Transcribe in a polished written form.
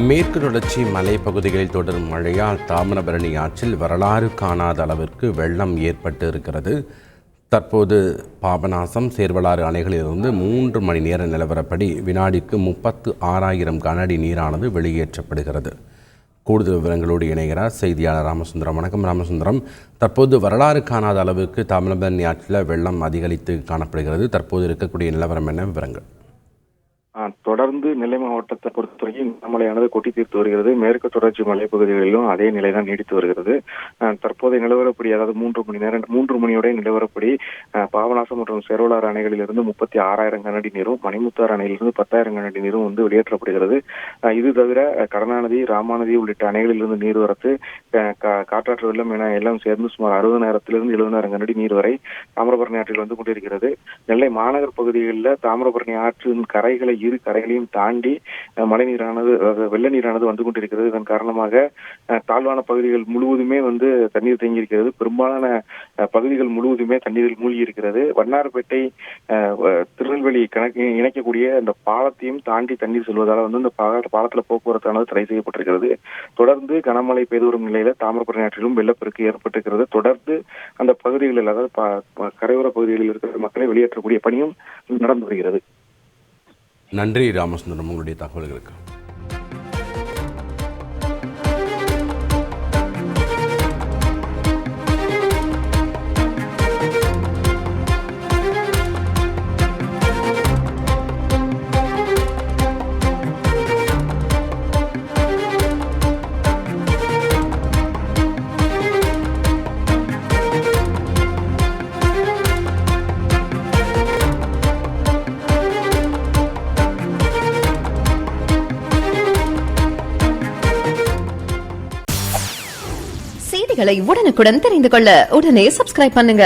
மேற்கு தொடர்ச்சி மலைப்பகுதிகளில் தொடரும் மழையால் தாமிரபரணி ஆற்றில் வரலாறு காணாத அளவிற்கு வெள்ளம் ஏற்பட்டு இருக்கிறது. தற்போது பாபநாசம், சேர்வலாறு அணைகளிலிருந்து 3 மணி நேர நிலவரப்படி வினாடிக்கு 36,000 கனஅடி நீரானது வெளியேற்றப்படுகிறது. கூடுதல் விவரங்களோடு இணைகிறார் செய்தியாளர் ராமசுந்தரம். வணக்கம் ராமசுந்தரம். தற்போது வரலாறு காணாத அளவுக்கு தாமிரபரணி ஆற்றில் வெள்ளம் அதிகரித்து காணப்படுகிறது. தற்போது இருக்கக்கூடிய நிலவரம் என்ன, விவரங்கள்? தொடர்ந்து நெல்லை மாவட்டத்தை பொறுத்தவரைக்கும் கனமழையானது கொட்டி தீர்த்து வருகிறது. மேற்கு தொடர்ச்சி மலைப்பகுதிகளிலும் அதே நிலைதான் நீடித்து வருகிறது. தற்போதைய நிலவரப்படி, அதாவது 3 மணியோட நிலவரப்படி பாபநாசம் மற்றும் சேர்வலாறு அணைகளிலிருந்து 36,000 கனஅடி நீரும், மணிமுத்தாறு அணையிலிருந்து 10,000 கனஅடி நீரும் வெளியேற்றப்படுகிறது. இது தவிர கருணாநதி, ராமாநதி உள்ளிட்ட அணைகளிலிருந்து நீர்வரத்து, காற்றாற்று வெள்ளம் என எல்லாம் சேர்ந்து சுமார் 60,000 to 70,000 கனஅடி நீர் வரை தாமிரபரணி ஆற்றில் வந்து கொண்டிருக்கிறது. நெல்லை மாநகர் பகுதிகளில் தாமிரபரணி ஆற்றின் இரு கரைகளையும் தாண்டி மழை நீரானது, வெள்ள நீரானது வந்து கொண்டிருக்கிறது. இதன் காரணமாக தாழ்வான பகுதிகள் முழுவதுமே தண்ணீர் தேங்கி இருக்கிறது. பெரும்பாலான பகுதிகள் முழுவதுமே தண்ணீரில் மூழ்கி இருக்கிறது. வண்ணாரப்பேட்டை திருநெல்வேலி இணைக்கக்கூடிய இந்த பாலத்தையும் தாண்டி தண்ணீர் செல்வதால் இந்த பாலத்துல போக்குவரத்தானது தடை செய்யப்பட்டிருக்கிறது. தொடர்ந்து கனமழை பெய்து வரும் நிலையில தாமிரபரணி ஆற்றிலும் வெள்ளப்பெருக்கு ஏற்பட்டிருக்கிறது. தொடர்ந்து அந்த பகுதிகளில், அதாவது கரையோர பகுதிகளில் இருக்கிற மக்களை வெளியேற்றக்கூடிய பணியும் நடந்து வருகிறது. நன்றி ராமசுந்தரம், உங்களுடைய தகவல்களுக்கு. செய்திகளை உடனுக்குடன் தெரிந்து கொள்ள உடனே சப்ஸ்கிரைப் பண்ணுங்க.